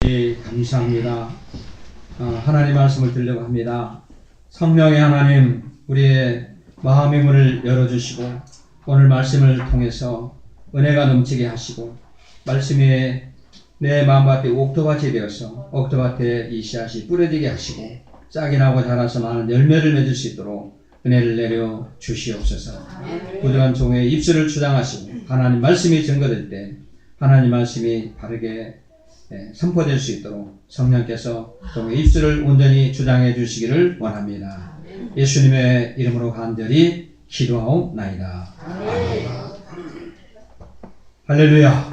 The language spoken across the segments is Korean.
감사합니다. 하나님 말씀을 들려고 합니다. 성령의 하나님, 우리의 마음의 문을 열어주시고 오늘 말씀을 통해서 은혜가 넘치게 하시고 말씀이 내 마음밭에 옥토밭이 되어서 옥토밭에 이 씨앗이 뿌려지게 하시고 짝이 나고 자라서 많은 열매를 맺을 수 있도록 은혜를 내려 주시옵소서. 부족한 종의 입술을 주장하시고 하나님 말씀이 증거될 때 하나님 말씀이 바르게 선포될 수 있도록 성령께서 종의 입술을 온전히 주장해 주시기를 원합니다. 예수님의 이름으로 간절히 기도하옵나이다. 아멘. 할렐루야.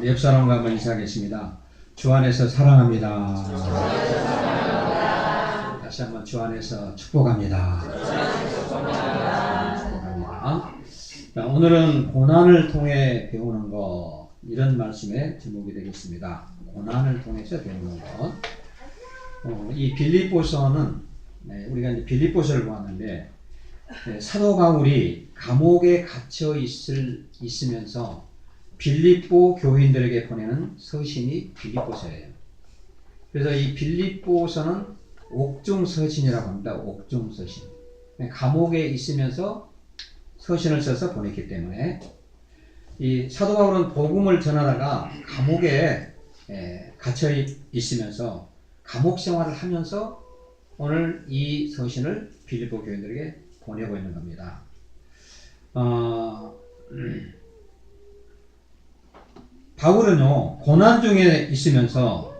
옆 사람과 한번 인사하겠습니다. 주 안에서 사랑합니다. 다시 한번 주 안에서 축복합니다. 축복합니다. 자, 오늘은 고난을 통해 배우는 것, 이런 말씀의 제목이 되겠습니다. 고난을 통해서 배우는 것. 이 빌립보서는 우리가 이제 빌립보서를 보았는데 사도 바울이 감옥에 갇혀 있으면서 빌립보 교인들에게 보내는 서신이 빌립보서예요. 그래서 이 빌립보서는 옥중 서신이라고 합니다. 옥중 서신. 감옥에 있으면서 서신을 써서 보냈기 때문에 이 사도 바울은 복음을 전하다가 감옥에 갇혀 있으면서 감옥 생활을 하면서 오늘 이 서신을 빌립보 교인들에게 보내고 있는 겁니다. 바울은요, 고난 중에 있으면서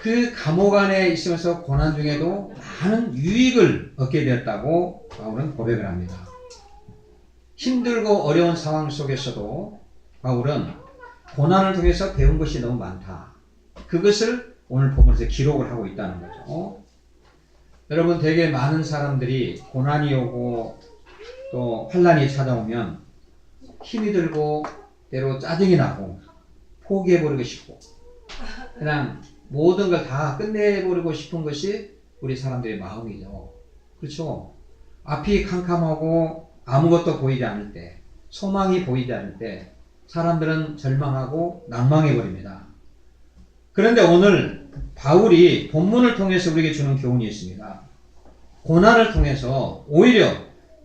그 감옥 안에 있으면서 고난 중에도 많은 유익을 얻게 되었다고 바울은 고백을 합니다. 힘들고 어려운 상황 속에서도 바울은 고난을 통해서 배운 것이 너무 많다. 그것을 오늘 본문에서 기록을 하고 있다는 거죠. 여러분, 되게 많은 사람들이 고난이 오고 또 환난이 찾아오면 힘이 들고 때로 짜증이 나고 포기해버리고 싶고 그냥 모든 걸 다 끝내버리고 싶은 것이 우리 사람들의 마음이죠. 그렇죠? 앞이 캄캄하고 아무것도 보이지 않을 때, 소망이 보이지 않을 때 사람들은 절망하고 낭망해버립니다. 그런데 오늘 바울이 본문을 통해서 우리에게 주는 교훈이 있습니다. 고난을 통해서 오히려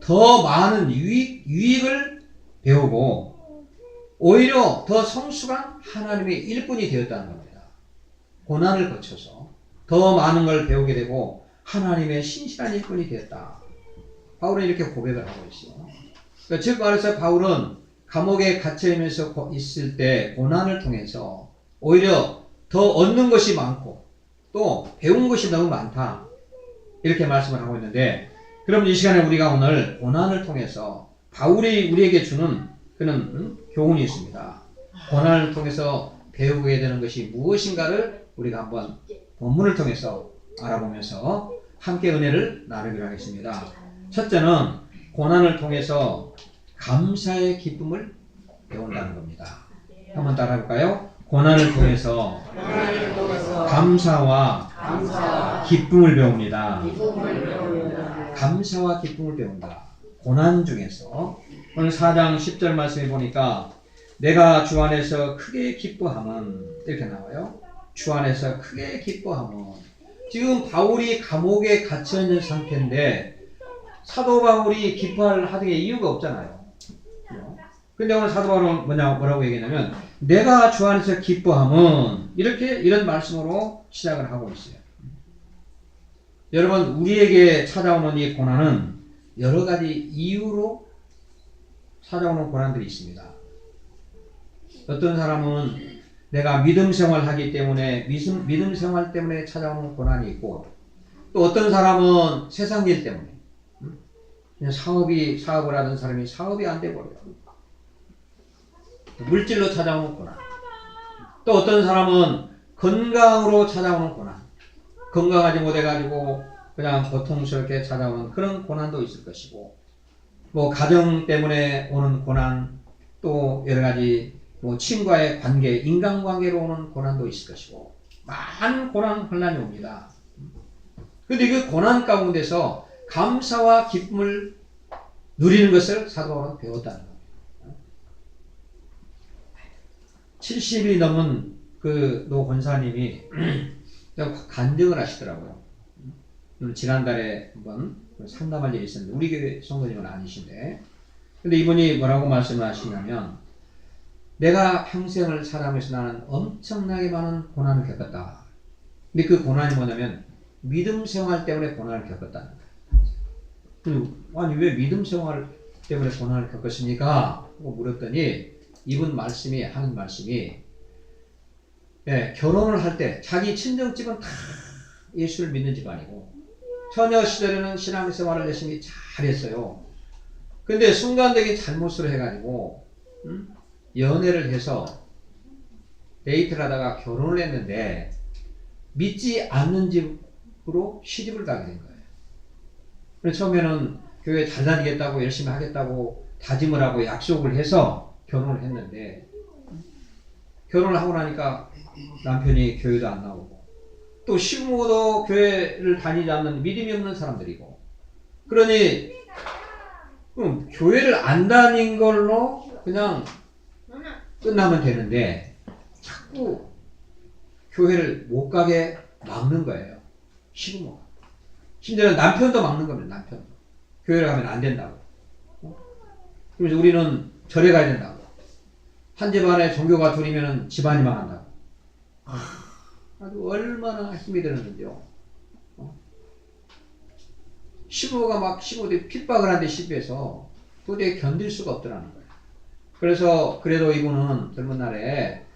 더 많은 유익을 배우고 오히려 더 성숙한 하나님의 일꾼이 되었다는 겁니다. 고난을 거쳐서 더 많은 걸 배우게 되고 하나님의 신실한 일꾼이 되었다. 바울은 이렇게 고백을 하고 있어요. 그러니까 즉 말해서 바울은 감옥에 갇혀있으면서 있을 때 고난을 통해서 오히려 더 얻는 것이 많고 또 배운 것이 너무 많다. 이렇게 말씀을 하고 있는데, 그럼 이 시간에 우리가 오늘 고난을 통해서 바울이 우리에게 주는 그런 교훈이 있습니다. 고난을 통해서 배우게 되는 것이 무엇인가를 우리가 한번 본문을 통해서 알아보면서 함께 은혜를 나누기로 하겠습니다. 첫째는 고난을 통해서 감사의 기쁨을 배운다는 겁니다. 한번 따라해볼까요? 고난을 통해서 감사와 기쁨을 배웁니다. 감사와 기쁨을 배운다. 고난 중에서 오늘 4장 10절 말씀에 보니까 내가 주 안에서 크게 기뻐함은 이렇게 나와요. 주 안에서 크게 기뻐함은, 지금 바울이 감옥에 갇혀있는 상태인데 사도 바울이 기뻐할 하등의 이유가 없잖아요. 근데 오늘 사도 바울은 뭐라고 얘기하냐면 내가 주 안에서 기뻐함은 이런 말씀으로 시작을 하고 있어요. 여러분, 우리에게 찾아오는 이 고난은 여러 가지 이유로 찾아오는 고난들이 있습니다. 어떤 사람은 내가 믿음 생활하기 때문에 믿음 생활 때문에 찾아오는 고난이 있고, 또 어떤 사람은 세상 일 때문에 그냥 사업을 하던 사람이 사업이 안 돼 버려요. 물질로 찾아오는 고난. 또 어떤 사람은 건강으로 찾아오는 고난. 건강하지 못해가지고 그냥 고통스럽게 찾아오는 그런 고난도 있을 것이고, 뭐 가정 때문에 오는 고난, 또 여러 가지 뭐 친구와의 관계, 인간관계로 오는 고난도 있을 것이고, 많은 고난, 환난이 옵니다. 그런데 그 고난 가운데서 감사와 기쁨을 누리는 것을 사도 바울은 배웠다는 겁니다. 70이 넘은 그 노 권사님이 간증을 하시더라고요. 지난달에 한번 상담할 일이 있었는데 우리 교회 성도님은 아니신데, 근데 이분이 뭐라고 말씀을 하시냐면, 내가 평생을 살아가면서 나는 엄청나게 많은 고난을 겪었다. 근데 그 고난이 뭐냐면 믿음 생활 때문에 고난을 겪었다는 거예요. 아니 왜 믿음 생활 때문에 고난을 겪었습니까? 하고 물었더니 이분 말씀이 하는 말씀이, 예, 결혼을 할 때 자기 친정집은 다 예수를 믿는 집안이고 처녀 시절에는 신앙생활을 열심히 잘했어요. 근데 순간적인 잘못을 해가지고 연애를 해서 데이트를 하다가 결혼을 했는데 믿지 않는 집으로 시집을 가게 된 거예요. 그래서 처음에는 교회 잘 다니겠다고 열심히 하겠다고 다짐을 하고 약속을 해서 결혼을 했는데, 결혼을 하고 나니까 남편이 교회도 안 나오고 또 시부모도 교회를 다니지 않는 믿음이 없는 사람들이고, 그러니 그럼 교회를 안 다닌 걸로 그냥 끝나면 되는데 자꾸 교회를 못 가게 막는 거예요. 시부모가. 심지어는 남편도 막는 겁니다. 남편도. 교회를 가면 안 된다고. 그래서 우리는 절에 가야 된다고. 한 집안에 종교가 둘이면 집안이 망한다고. 아주 얼마나 힘이 드는데요. 시부모가 막 시부모들이 핍박을 하는데 시집에서 도저히 견딜 수가 없더라는 거예요. 그래서 그래도 이분은 젊은 날에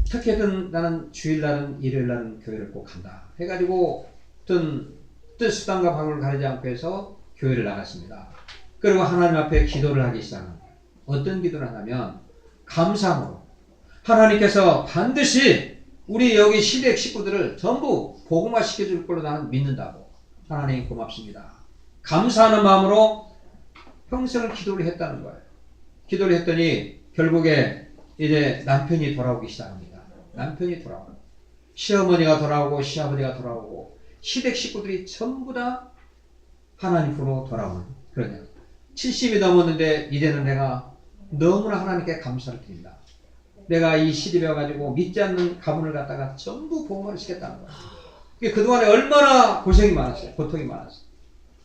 어떻게든 나는 주일날은 일요일날은 교회를 꼭 간다 해가지고 어떤 수단과 방법을 가리지 않고 해서 교회를 나갔습니다. 그리고 하나님 앞에 기도를 하기 시작한 거예요. 어떤 기도를 하냐면 감사함으로 하나님께서 반드시 우리 여기 시댁 식구들을 전부 복음화 시켜줄 걸로 나는 믿는다고. 하나님 고맙습니다. 감사하는 마음으로 평생을 기도를 했다는 거예요. 기도를 했더니 결국에 이제 남편이 돌아오기 시작합니다. 남편이 돌아오고 시어머니가 돌아오고 시아버지가 돌아오고 시댁 식구들이 전부 다 하나님으로 돌아오는 그러냐. 70이 넘었는데 이제는 내가 너무나 하나님께 감사를 드린다. 내가 이 시집에 와가지고 믿지 않는 가문을 갖다가 전부 복음화를 시켰다는 거야. 그동안에 얼마나 고생이 많았어요. 고통이 많았어요.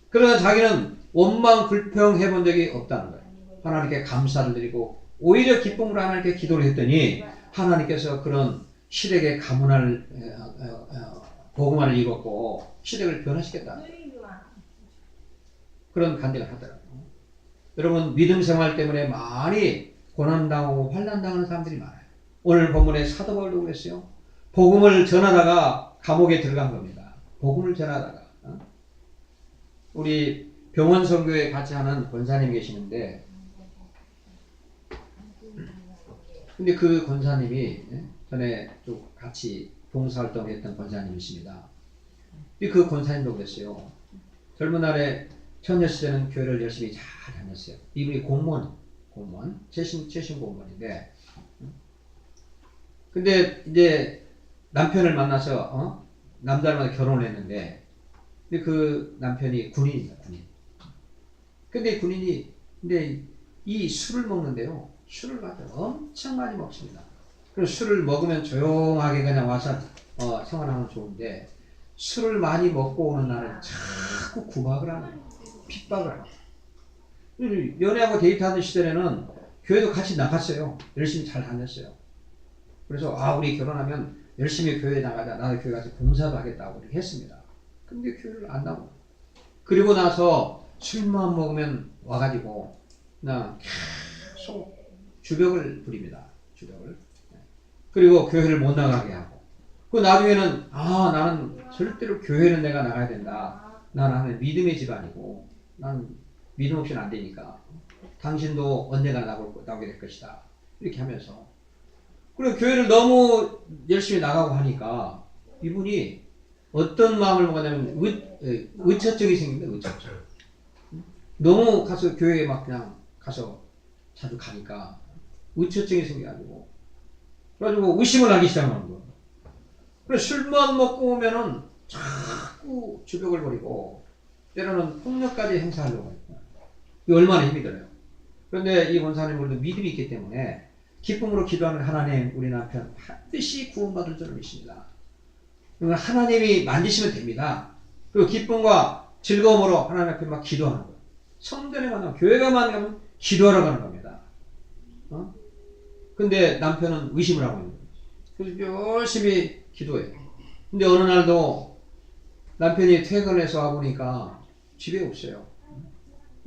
그러나 자기는 원망 불평해 본 적이 없다는 거예요. 하나님께 감사를 드리고 오히려 기쁨으로 하나님께 기도를 했더니 하나님께서 그런 시댁의 가문을 복음화를 이뤘고 시댁을 변화시켰다는 거예요. 그런 간증을 하더라고요. 여러분, 믿음 생활 때문에 많이 고난당하고 환난당하는 사람들이 많아요. 오늘 본문에 사도 바울도 그랬어요. 복음을 전하다가 감옥에 들어간 겁니다. 복음을 전하다가. 우리 병원 선교에 같이 하는 권사님 계시는데, 근데 그 권사님이 전에 좀 같이 봉사활동했던 권사님이십니다. 그 권사님도 그랬어요. 젊은 날에 처녀 시절에는 교회를 열심히 잘 다녔어요. 이분이 공무원, 최신 공무원인데, 근데 이제 남편을 만나서 남자를 만나 결혼을 했는데, 근데 그 남편이 군인입니다. 군인. 근데 이 술을 먹는데요. 술을 엄청 많이 먹습니다. 그래서 술을 먹으면 조용하게 그냥 와서 생활하면 좋은데, 술을 많이 먹고 오는 날은 자꾸 구박을 하는 거예요. 핍박을 하고. 연애하고 데이트하는 시절에는 교회도 같이 나갔어요. 열심히 잘 다녔어요. 그래서 우리 결혼하면 열심히 교회에 나가자. 나도 교회 가서 봉사도 하겠다고 이렇게 했습니다. 근데 교회를 안 나오고. 그리고 나서 술만 먹으면 와가지고 그냥 계속 주벽을 부립니다. 주벽을. 그리고 교회를 못 나가게 하고. 그 나중에는 나는 절대로 교회는 내가 나가야 된다. 나는 믿음의 집안이고 나는 믿음 없이는 안 되니까 당신도 언젠가 나오게 될 것이다. 이렇게 하면서. 그리고 교회를 너무 열심히 나가고 하니까 이분이 어떤 마음을 먹었냐면 의처증이 생깁니다. 의처증. 너무 가서 교회에 막 그냥 가서 자주 가니까 의처증이 생겨가지고 그래가지고 의심을 하기 시작하는 거예요. 그래서 술만 먹고 오면은 자꾸 주벽을 버리고 때로는 폭력까지 행사하려고 해요. 이게 얼마나 힘이 들어요. 그런데 이 권사님들도 믿음이 있기 때문에 기쁨으로 기도하는 하나님, 우리 남편 반드시 구원받을 줄을 믿습니다. 하나님이 만지시면 됩니다. 그리고 기쁨과 즐거움으로 하나님 앞에 막 기도하는 거예요. 성전에 만나면, 교회가 만나면 기도하러 가는 겁니다. 근데 남편은 의심을 하고 있는 거예요. 그래서 열심히 기도해요. 근데 어느 날도 남편이 퇴근해서 와보니까 집에 없어요.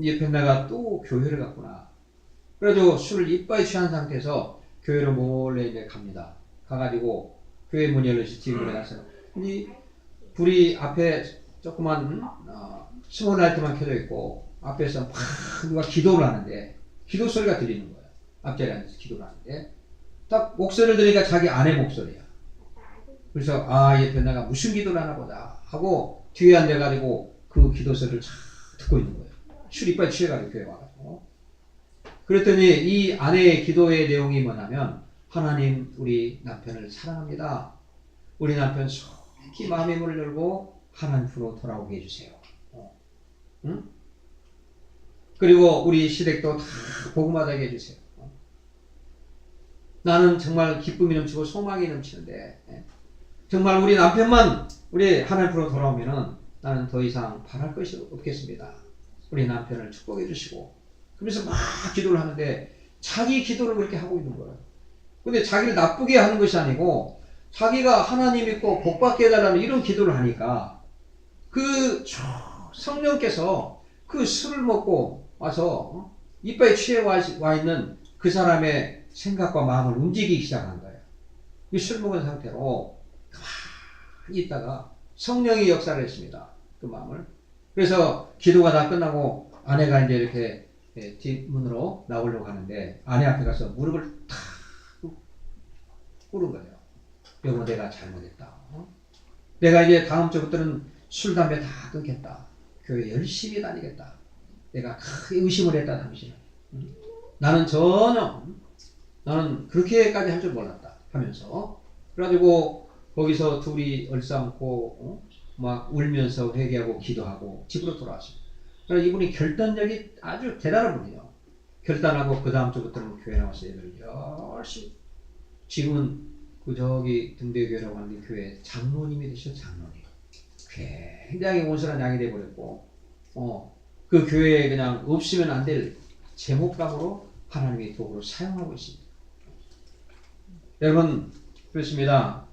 옆에 내가 또 교회를 갔구나. 그래가지고 술을 이빠이 취한 상태에서 교회로 몰래 이제 갑니다. 가가지고 교회 문 열려서 집에 가서 이 불이 앞에 조그만 스몰라이트만 켜져 있고 앞에서 막 누가 기도를 하는데 기도 소리가 들리는 거예요. 앞자리에 앉아서 기도를 하는데 딱 목소리를 들으니까 자기 아내 목소리야. 그래서 옆에 내가 무슨 기도를 하나 보다 하고 뒤에 앉아가지고 그 기도 소리를 쫙 듣고 있는 거예요. 술 이빨 취해가지고 교회 와가지고. 그랬더니 이 아내의 기도의 내용이 뭐냐면, 하나님 우리 남편을 사랑합니다. 우리 남편 속히 마음의 문을 열고 하나님으로 돌아오게 해주세요. 응? 그리고 우리 시댁도 다 복음하게 해주세요. 나는 정말 기쁨이 넘치고 소망이 넘치는데 정말 우리 남편만 우리 하나님으로 돌아오면은 나는 더 이상 바랄 것이 없겠습니다. 우리 남편을 축복해 주시고. 그래서 막 기도를 하는데 자기 기도를 그렇게 하고 있는 거예요. 근데 자기를 나쁘게 하는 것이 아니고 자기가 하나님 믿고 복 받게 해달라는 이런 기도를 하니까 그 성령께서 그 술을 먹고 와서 이빨에 취해 와 있는 그 사람의 생각과 마음을 움직이기 시작한 거예요. 이 술 먹은 상태로 가만히 있다가 성령이 역사를 했습니다. 그 마음을. 그래서 기도가 다 끝나고 아내가 이제 이렇게 뒷문으로 나오려고 하는데 아내 앞에 가서 무릎을 탁 꿇은 거예요. 여보, 내가 잘못했다. 내가 이제 다음 주부터는 술, 담배 다 끊겠다. 교회 열심히 다니겠다. 내가 크게 의심을 했다, 당신은. 나는 그렇게까지 할 줄 몰랐다 하면서. 그래가지고 거기서 둘이 얼싸안고 막 울면서 회개하고 기도하고 집으로 돌아왔습니다. 그래서 이분이 결단력이 아주 대단한 분이에요. 결단하고 그 다음 주부터는 교회 나와서 예배를 열심히. 지금은 그 저기 등대교회라고 하는 교회 장로님이 되셔. 장로님. 굉장히 온순한 양이 되어버렸고 그 교회에 그냥 없으면 안 될 제목감으로 하나님이 도구로 사용하고 있습니다. 여러분, 그렇습니다.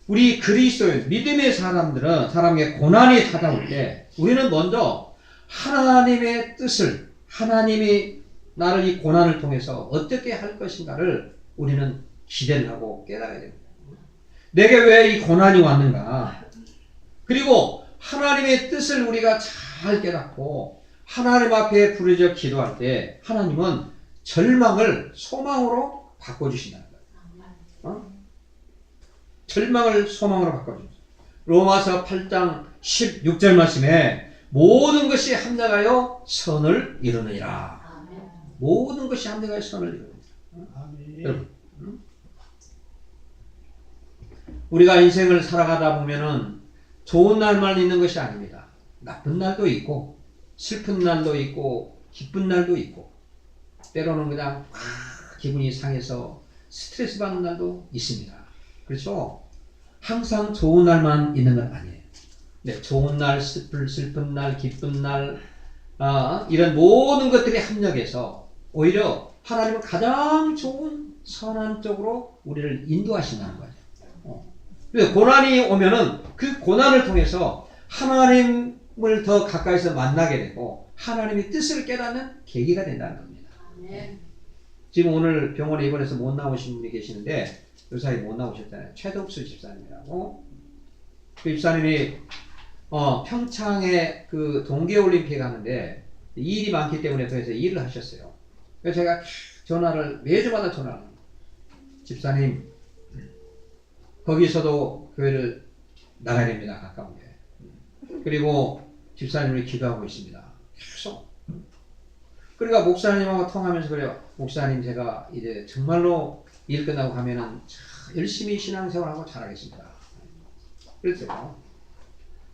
우리 그리스도인 믿음의 사람들은 사람에게 고난이 찾아올 때 우리는 먼저 하나님의 뜻을, 하나님이 나를 이 고난을 통해서 어떻게 할 것인가를 우리는 기대를 하고 깨달아야 됩니다. 내게 왜 이 고난이 왔는가? 그리고 하나님의 뜻을 우리가 잘 깨닫고 하나님 앞에 부르짖어 기도할 때 하나님은 절망을 소망으로 바꿔주신다는 거예요. 절망을 소망으로 바꿔줍니다. 로마서 8장 16절 말씀에 모든 것이 합력하여 선을 이루느니라. 모든 것이 합력하여 선을 이루느니라. 여러분, 우리가 인생을 살아가다 보면은 좋은 날만 있는 것이 아닙니다. 나쁜 날도 있고 슬픈 날도 있고 기쁜 날도 있고 때로는 그냥 기분이 상해서 스트레스 받는 날도 있습니다. 그렇죠? 항상 좋은 날만 있는 건 아니에요. 네, 좋은 날, 슬픈 날, 기쁜 날, 이런 모든 것들이 합력해서 오히려 하나님은 가장 좋은 선한 쪽으로 우리를 인도하신다는 거예요. 그래서 고난이 오면은 그 고난을 통해서 하나님을 더 가까이서 만나게 되고 하나님의 뜻을 깨닫는 계기가 된다는 겁니다. 지금 오늘 병원에 입원해서 못 나오신 분이 계시는데 요사이 못 나오셨잖아요. 최덕수 집사님이라고. 그 집사님이 평창에 그 동계올림픽 하는데 일이 많기 때문에 그래서 일을 하셨어요. 그래서 제가 전화를 매주마다 전화를 합니다. 집사님, 거기서도 교회를 나가야 됩니다. 가까운데. 그리고 집사님을 기도하고 있습니다. 계속. 그러니까 목사님하고 통하면서 그래요. 목사님, 제가 이제 정말로 일 끝나고 가면은 열심히 신앙생활하고 잘하겠습니다. 그랬어요.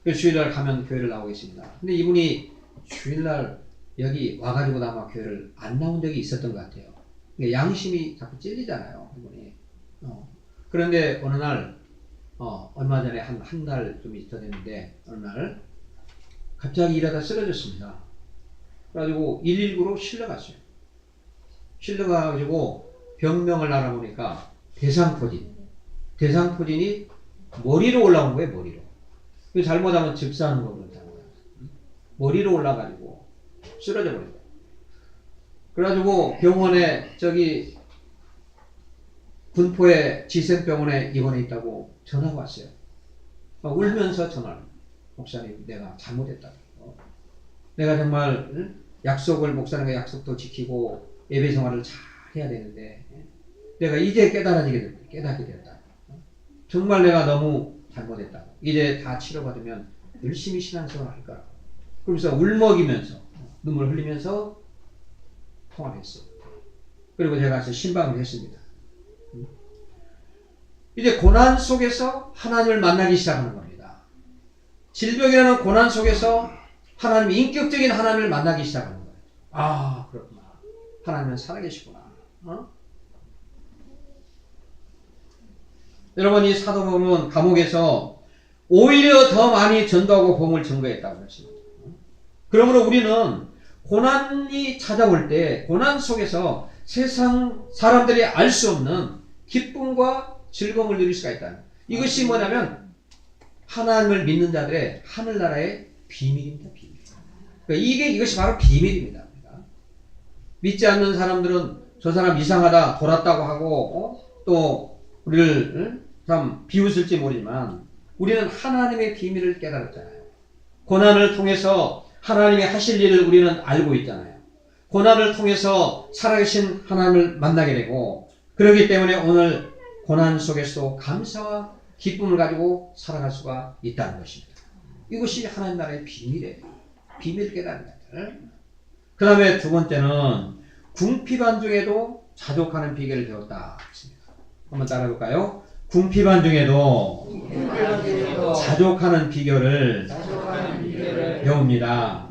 그래서 주일날 가면 교회를 나오겠습니다. 근데 이분이 주일날 여기 와가지고 아마 교회를 안 나온 적이 있었던 것 같아요. 양심이 자꾸 찔리잖아요. 이분이. 그런데 어느 날 얼마 전에 한 달 좀 있어 됐는데 어느 날 갑자기 일하다 쓰러졌습니다. 그래가지고 119로 실려갔어요. 실려가가지고 병명을 알아보니까 대상포진이 머리로 올라온 거예요. 머리로. 잘못하면 즉사하는 거거든요. 머리로 올라가지고 쓰러져 버린 거예요. 그래가지고 병원에 군포의 지생병원에 입원해 있다고 전화가 왔어요. 울면서 전화를. 목사님, 내가 잘못했다고. 내가 정말 목사님과 약속도 지키고 예배 생활을 잘 해야 되는데 내가 이제 깨닫게 되었다. 정말 내가 너무 잘못했다고. 이제 다 치료받으면 열심히 신앙생활 할 거라고. 그러면서 울먹이면서 눈물 흘리면서 통화를 했어요. 그리고 제가 가서 신방을 했습니다. 이제 고난 속에서 하나님을 만나기 시작하는 겁니다. 질병이라는 고난 속에서 인격적인 하나님을 만나기 시작하는 거예요. 아, 그렇구나. 하나님은 살아계시구나. 여러분, 이 사도 바울은 감옥에서 오히려 더 많이 전도하고 복음을 증거했다고 했습니다. 그러므로 우리는 고난이 찾아올 때 고난 속에서 세상 사람들이 알 수 없는 기쁨과 즐거움을 누릴 수가 있다. 이것이 뭐냐면 하나님을 믿는 자들의 하늘나라의 비밀입니다. 비밀. 그러니까 이것이 바로 비밀입니다. 믿지 않는 사람들은 저 사람 이상하다, 돌았다고 하고 또 우리를 참 비웃을지 모르지만 우리는 하나님의 비밀을 깨달았잖아요. 고난을 통해서 하나님이 하실 일을 우리는 알고 있잖아요. 고난을 통해서 살아계신 하나님을 만나게 되고 그렇기 때문에 오늘 고난 속에서도 감사와 기쁨을 가지고 살아갈 수가 있다는 것입니다. 이것이 하나님 나라의 비밀이에요. 비밀 깨달은 것들. 그 다음에 두 번째는 궁핍한 중에도 자족하는 비결을 배웠다 했습니다. 한번 따라해볼까요? 궁핍한 중에도 자족하는 비결을 배웁니다.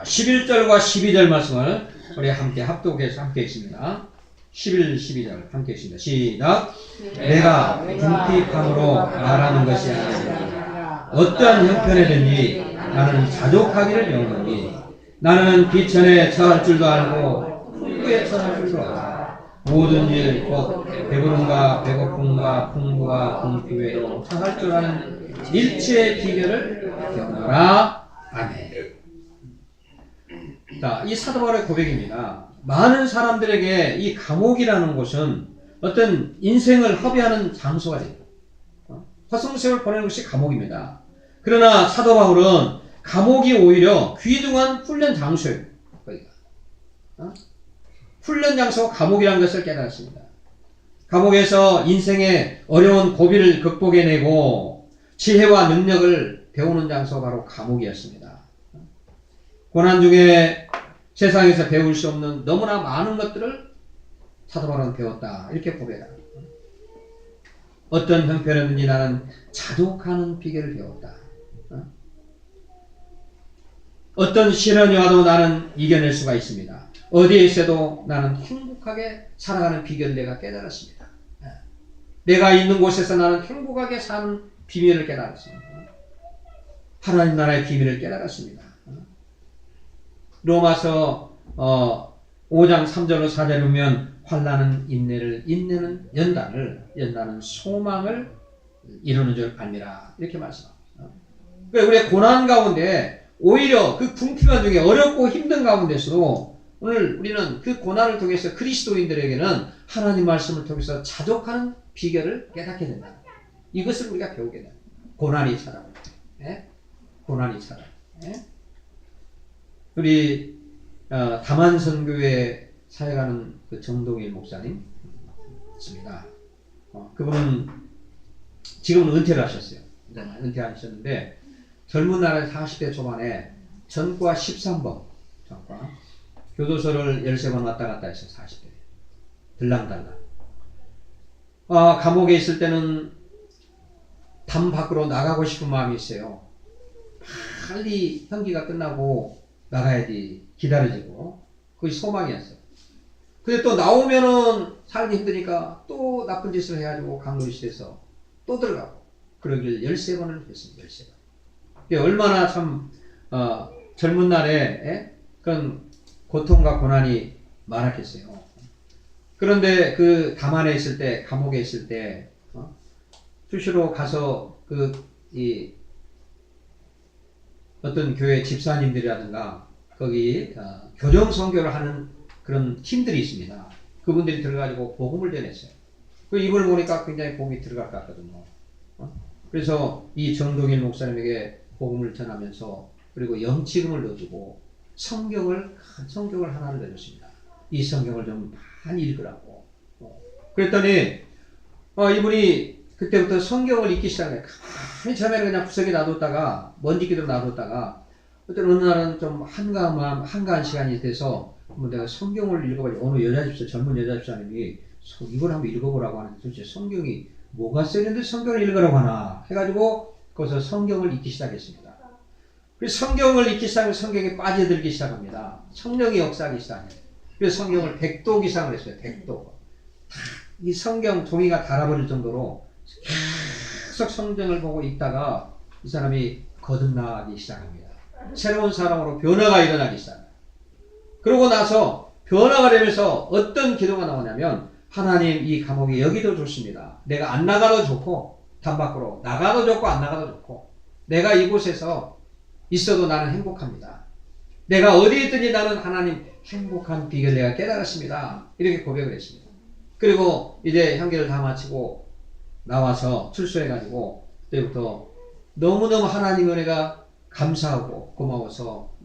11절과 12절 말씀을 우리 함께 합독해서 함께 있습니다. 11, 12절 함께 있습니다. 시작. 내가 궁핍함으로 말하는 것이 아니라 어떠한 형편에든지 나는 자족하기를 배우노니 나는 비천에 처할 줄도 알고 풍부에 처할 줄도 알아. 모든 일 곧 배부름과 배고픔과 풍부와 궁핍에도 처할 줄 아는 일체의 비결을 배우노라. 아멘. 자, 이 사도 바울의 고백입니다. 많은 사람들에게 이 감옥이라는 곳은 어떤 인생을 허비하는 장소가 됩니다. 허송세월 보내는 것이 감옥입니다. 그러나 사도 바울은 감옥이 오히려 귀중한 훈련 장소예요. 훈련 장소 감옥이라는 것을 깨달았습니다. 감옥에서 인생의 어려운 고비를 극복해내고 지혜와 능력을 배우는 장소가 바로 감옥이었습니다. 고난 중에 세상에서 배울 수 없는 너무나 많은 것들을 사도 바울은 배웠다. 이렇게 고백합니다. 어떤 형편이든지 나는 자족하는 비결을 배웠다. 어떤 시련이 와도 나는 이겨낼 수가 있습니다. 어디에 있어도 나는 행복하게 살아가는 비결을 내가 깨달았습니다. 내가 있는 곳에서 나는 행복하게 사는 비밀을 깨달았습니다. 하나님 나라의 비밀을 깨달았습니다. 로마서 5장 3절로 4절에 보면 환난은 인내를, 인내는 연단은 소망을 이루는 줄 압니다. 이렇게 말씀합니다. 그러니까 우리의 고난 가운데 오히려 그 궁핍한 중에 어렵고 힘든 가운데서도 오늘 우리는 그 고난을 통해서 그리스도인들에게는 하나님 말씀을 통해서 자족하는 비결을 깨닫게 된다. 이것을 우리가 배우게 된다. 고난이 찾아올 때. 고난이 찾아올 때. 우리 다만선교회 사역하는 그 정동일 목사님 있습니다. 그분은 지금은 은퇴를 하셨어요. 은퇴하셨는데 젊은 날에 40대 초반에 전과 13번 전과 교도소를 13번 왔다 갔다 했어요. 40대 들랑달랑. 감옥에 있을 때는 담 밖으로 나가고 싶은 마음이 있어요. 빨리 형기가 끝나고 나가야지 기다려지고 그게 소망이었어요. 근데 또 나오면은 살기 힘드니까 또 나쁜 짓을 해가지고 강도실에서 또 들어가고 그러길 13번을 했습니다. 13번. 이게 얼마나 참 젊은 날에 그런 고통과 고난이 많았겠어요. 그런데 그 담안에 있을 때, 감옥에 있을 때 수시로 가서 어떤 교회 집사님들이라든가 거기 교정 선교를 하는 그런 팀들이 있습니다. 그분들이 들어가지고 복음을 전했어요. 그 이걸 보니까 굉장히 복음이 들어갈 것 같거든요. 그래서 이 정동일 목사님에게 복음을 전하면서 그리고 영치금을 넣어주고 성경을 하나를 내줬습니다. 이 성경을 좀 많이 읽으라고. 그랬더니 이분이 그때부터 성경을 읽기 시작해요. 가만히 처음에는 그냥 구석에 놔뒀다가 먼지 기대로 놔뒀다가 어떤 어느 날은 좀 한가한 시간이 돼서 내가 성경을 읽어가지고 어느 젊은 여자 집사님이 이걸 한번 읽어보라고 하는데 도대체 성경이 뭐가 쓰는데 성경을 읽으라고 하나 해가지고 거기서 성경을 읽기 시작했습니다. 그래서 성경을 읽기 시작하면 성경에 빠져들기 시작합니다. 성령이 역사하기 시작해요. 그래서 성경을 100도 이상을 했어요. 100도. 이 성경 종이가 닳아버릴 정도로 계속 성경을 보고 읽다가 이 사람이 거듭나기 시작합니다. 새로운 사람으로 변화가 일어나기 시작합니다. 그러고 나서 변화가 되면서 어떤 기도가 나오냐면 하나님 이 감옥이 여기도 좋습니다. 내가 안 나가도 좋고 담 밖으로 나가도 좋고 안 나가도 좋고 내가 이곳에서 있어도 나는 행복합니다. 내가 어디 있든지 나는 하나님 행복한 비결을 내가 깨달았습니다. 이렇게 고백을 했습니다. 그리고 이제 향기를 다 마치고 나와서 출소해가지고 그때부터 너무너무 하나님 은혜가 감사하고 고마워서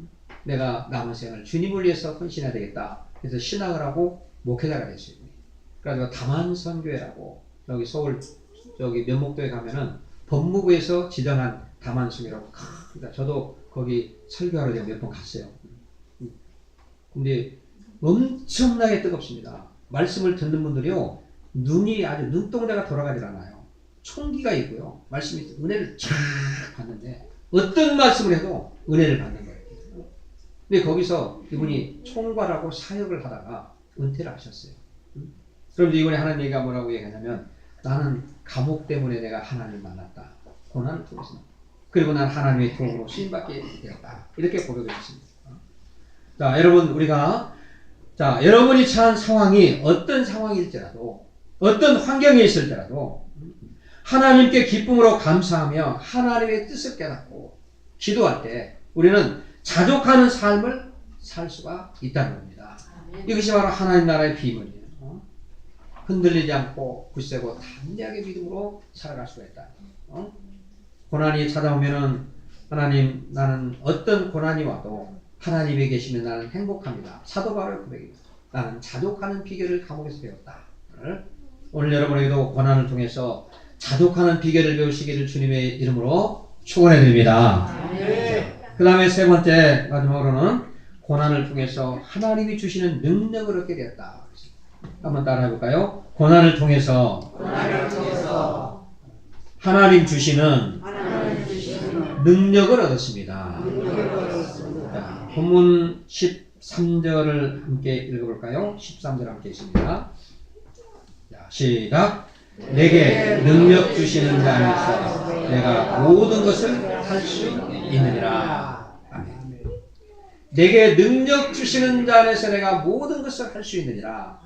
내가 남은 생을 주님을 위해서 헌신해야 되겠다. 그래서 신학을 하고 목회자가 됐어요. 그래서 담안선교회라고 여기 서울 면목도에 가면은 법무부에서 지정한 담안선교회라고 그러니까 저도 거기 설교하러 몇 번 갔어요. 근데 엄청나게 뜨겁습니다. 말씀을 듣는 분들이요 눈이 아주 눈동자가 돌아가질 않아요. 총기가 있고요 말씀이 은혜를 쫙 받는데 어떤 말씀을 해도 은혜를 받는 거예요. 근데 거기서 이분이 총괄하고 사역을 하다가 은퇴를 하셨어요. 그럼 이번에 하나님 얘기가 뭐라고 얘기하냐면 나는 감옥 때문에 내가 하나님을 만났다. 고난을 통해서. 그리고 난 하나님의 도움으로 쓰임받게 되었다. 이렇게 고백을 했습니다. 자, 여러분 여러분이 처한 상황이 어떤 상황일지라도 어떤 환경에 있을지라도 하나님께 기쁨으로 감사하며 하나님의 뜻을 깨닫고 기도할 때 우리는 자족하는 삶을 살 수가 있다는 겁니다. 이것이 바로 하나님 나라의 비밀이에요. 흔들리지 않고 굳세고 담대하게 믿음으로 살아갈 수가 있다. 고난이 찾아오면은 하나님 나는 어떤 고난이 와도 하나님이 계시면 나는 행복합니다. 사도 바울의 고백입니다. 나는 자족하는 비결을 감옥에서 배웠다. 오늘 여러분에게도 고난을 통해서 자족하는 비결을 배우시기를 주님의 이름으로 축원해 드립니다. 그 다음에 세 번째 마지막으로는 고난을 통해서 하나님이 주시는 능력을 얻게 되었다. 한번 따라해 볼까요? 고난을 통해서 하나님 주시는 능력을 얻었습니다. 자, 본문 13절을 함께 읽어볼까요? 13절 함께 있습니다. 자, 시작. 내게 능력 주시는 자 안에서 내가 모든 것을 할 수 있느니라. 아멘. 내게 능력 주시는 자 안에서 내가 모든 것을 할 수 있느니라.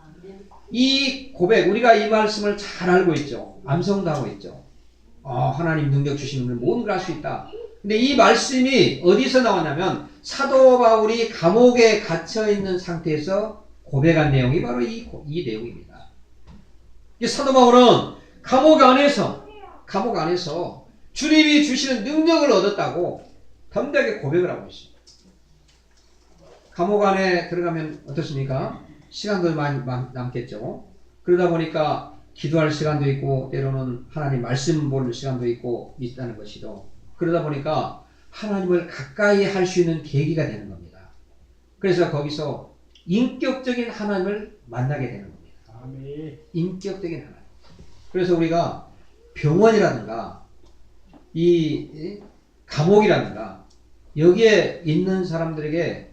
이 고백, 우리가 이 말씀을 잘 알고 있죠. 암송도 하고 있죠. 하나님 능력 주시는 모든 걸 할 수 있다. 근데 이 말씀이 어디서 나왔냐면 사도 바울이 감옥에 갇혀 있는 상태에서 고백한 내용이 바로 이 내용입니다. 사도 바울은 감옥 안에서 주님이 주시는 능력을 얻었다고 담대하게 고백을 하고 있습니다. 감옥 안에 들어가면 어떻습니까? 시간도 많이 남겠죠. 그러다 보니까 기도할 시간도 있고 때로는 하나님 말씀 보는 시간도 있다는 것이죠. 그러다 보니까 하나님을 가까이 할 수 있는 계기가 되는 겁니다. 그래서 거기서 인격적인 하나님을 만나게 되는 겁니다. 인격적인 하나님. 그래서 우리가 병원이라든가 이 감옥이라든가 여기에 있는 사람들에게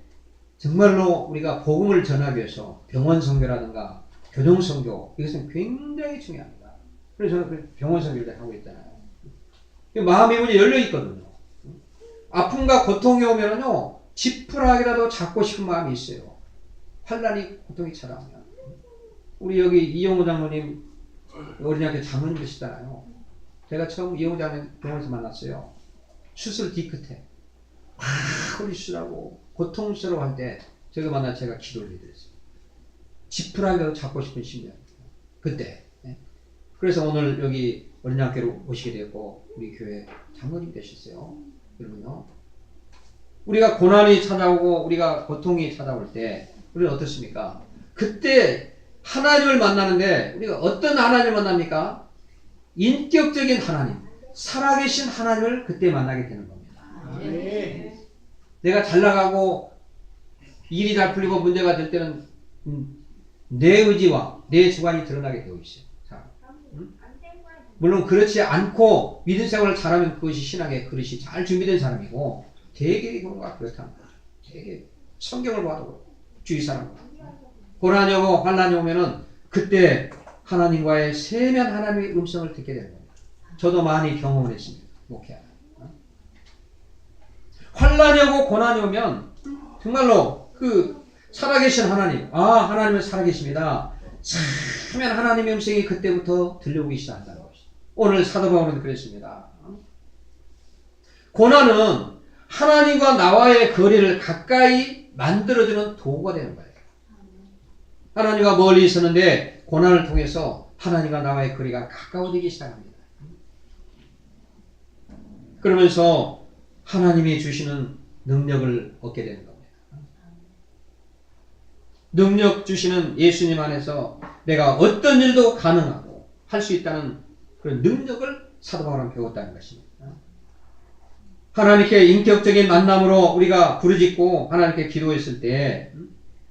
정말로 우리가 복음을 전하기 위해서 병원 선교라든가 교정 선교 이것은 굉장히 중요합니다. 그래서 저는 그 병원 선교를 하고 있잖아요. 마음의 문이 열려 있거든요. 아픔과 고통이 오면은요 지푸라기라도 잡고 싶은 마음이 있어요. 환란이 고통이 찾아오면. 우리 여기 이용호 장로님 어린이학교 장로님이시잖아요. 제가 처음 이용호 장로님 병원에서 만났어요. 수술 뒤끝에 허리 수술하고 고통스러워할 때 제가 만나 제가 기도를 해드렸어요. 지푸라기라도 잡고 싶은 심령. 그때. 그래서 오늘 여기 어린이학교로 오시게 되었고 우리 교회 장로님 되셨어요. 여러분요. 우리가 고난이 찾아오고 우리가 고통이 찾아올 때 우리는 어떻습니까? 그때 하나님을 만나는데 우리가 어떤 하나님을 만납니까? 인격적인 하나님, 살아계신 하나님을 그때 만나게 되는 겁니다. 내가 잘 나가고 일이 잘 풀리고 문제가 될 때는 내 의지와 내 주관이 드러나게 되어 있어요. 물론 그렇지 않고 믿음 생활을 잘하면 그것이 신앙의 그릇이 잘 준비된 사람이고 대개의 경우가 그렇다는 거죠. 대개 성경을 봐도 주위 사람과 고난이 오고 환난이 오면은 그때 하나님과의 세면 하나님의 음성을 듣게 되는 겁니다. 저도 많이 경험을 했습니다. 목회하다. 환난이 오고 고난이 오면 정말로 그 살아계신 하나님, 하나님은 살아계십니다. 참면 하나님의 음성이 그때부터 들려오기 시작한다는 것이죠. 오늘 사도 바울은 그랬습니다. 고난은 하나님과 나와의 거리를 가까이 만들어주는 도구가 되는 거예요. 하나님과 멀리 있었는데 고난을 통해서 하나님과 나와의 거리가 가까워지기 시작합니다. 그러면서 하나님이 주시는 능력을 얻게 되는 겁니다. 능력 주시는 예수님 안에서 내가 어떤 일도 가능하고 할 수 있다는 그런 능력을 사도 바울은 배웠다는 것입니다. 하나님께 인격적인 만남으로 우리가 부르짖고 하나님께 기도했을 때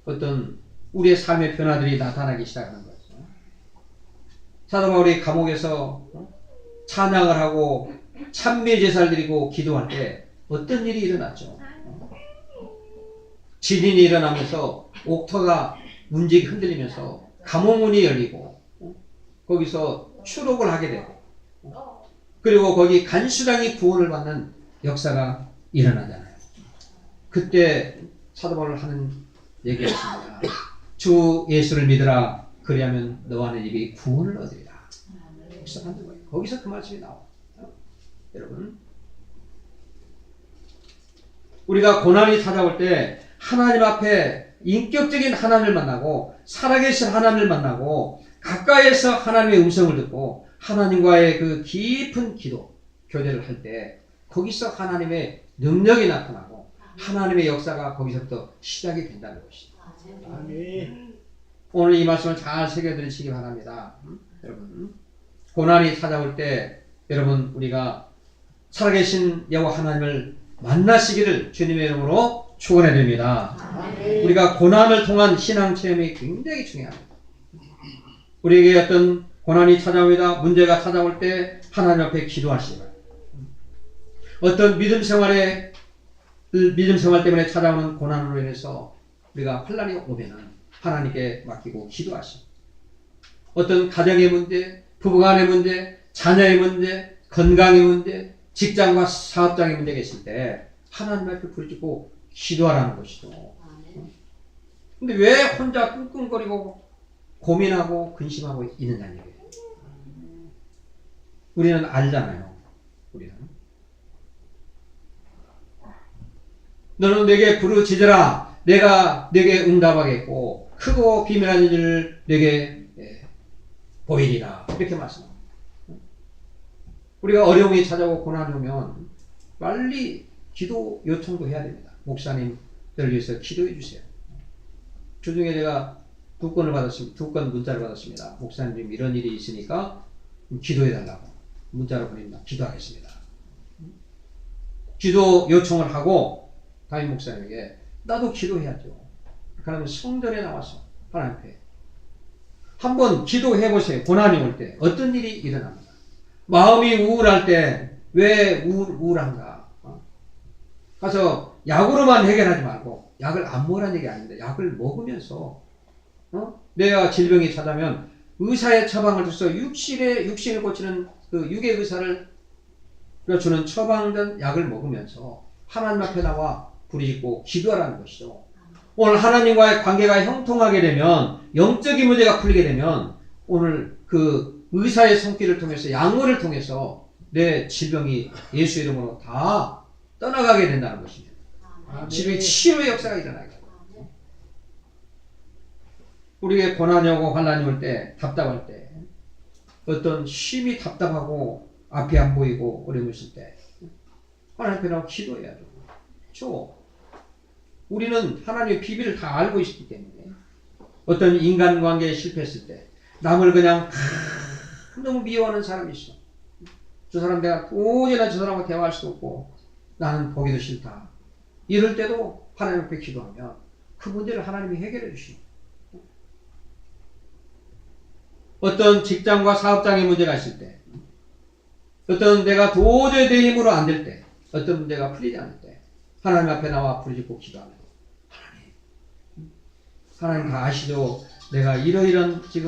어떤 우리의 삶의 변화들이 나타나기 시작하는 거죠. 사도 바울이 감옥에서 찬양을 하고 찬미 제사를 드리고 기도할 때 어떤 일이 일어났죠? 지진이 일어나면서 옥토가 문지기 흔들리면서 감옥문이 열리고 거기서 추록을 하게 되고 그리고 거기 간수장이 구원을 받는 역사가 일어나잖아요. 그때 사도 바울 하는 얘기였습니다. 주 예수를 믿으라. 그리하면 너와 내 집이 구원을 얻으리라. 거기서 하는 거예요. 거기서 그 말씀이 나와요. 여러분, 우리가 고난이 찾아올 때 하나님 앞에 인격적인 하나님을 만나고 살아계신 하나님을 만나고 가까이에서 하나님의 음성을 듣고 하나님과의 그 깊은 기도, 교제를 할 때 거기서 하나님의 능력이 나타나고 하나님의 역사가 거기서부터 시작이 된다는 것이죠. 오늘 이 말씀을 잘 새겨드리시기 바랍니다. 여러분, 고난이 찾아올 때 여러분 우리가 살아계신 여호와 하나님을 만나시기를 주님의 이름으로 축원해 드립니다. 우리가 고난을 통한 신앙 체험이 굉장히 중요합니다. 우리에게 어떤 고난이 찾아옵니다. 문제가 찾아올 때 하나님 앞에 기도하시기 바랍니다. 어떤 믿음 생활 때문에 찾아오는 고난으로 인해서 우리가 환난이 오면은 하나님께 맡기고 기도하시고 어떤 가정의 문제, 부부간의 문제, 자녀의 문제, 건강의 문제, 직장과 사업장의 문제가 있을 때 하나님 앞에 부르짖고 기도하라는 것이죠. 근데 왜 혼자 끙끙거리고 고민하고 근심하고 있느냐는 얘기예요. 우리는 알잖아요. 우리는. 너는 내게 부르짖으라. 내가 내게 응답하겠고 크고 비밀한 일을 내게 보이리라. 이렇게 말씀합니다. 우리가 어려움이 찾아오고 고난이 오면 빨리 기도 요청도 해야 됩니다. 목사님들 위해서 기도해 주세요. 주중에 제가 두 건 문자를 받았습니다. 목사님 이런 일이 있으니까 기도해 달라고 문자로 보냅니다. 기도하겠습니다. 기도 요청을 하고 담임 목사님에게 나도 기도해야죠. 그러면 성전에 나와서 하나님 앞에 한번 기도해 보세요. 고난이 올 때 어떤 일이 일어납니다. 마음이 우울할 때 왜 우울한가? 가서 약으로만 해결하지 말고 약을 안 먹으라는 얘기 아닙니다. 약을 먹으면서 내가 질병이 찾아면 의사의 처방을 줘서 육신을 고치는 그 육의 의사를 주는 처방된 약을 먹으면서 하나님 앞에 나와 부르짖고 기도하라는 것이죠. 오늘 하나님과의 관계가 형통하게 되면, 영적인 문제가 풀리게 되면 오늘 그 의사의 손길을 통해서, 약물을 통해서 내 질병이 예수 이름으로 다 떠나가게 된다는 것입니다. 질병 치유의 역사가 일어나게. 우리에게 고난이 오고 환난이 올 때, 답답할 때, 어떤 심히 답답하고 앞이 안 보이고 어려움이 있을 때 하나님 앞에 나와 기도해야죠. 그렇죠? 우리는 하나님의 비밀을 다 알고 있기 때문에 어떤 인간관계에 실패했을 때 남을 그냥 너무 미워하는 사람이 있어. 저 사람 내가 도저히 저 사람과 대화할 수도 없고 나는 보기도 싫다. 이럴 때도 하나님 앞에 기도하면 그 문제를 하나님이 해결해 주십니다. 어떤 직장과 사업장의 문제가 있을 때, 어떤 내가 도저히 내 힘으로 안 될 때, 어떤 문제가 풀리지 않을 때 하나님 앞에 나와 부르짖고 기도하면 하나님 다 아시죠? 내가 이러이런 지금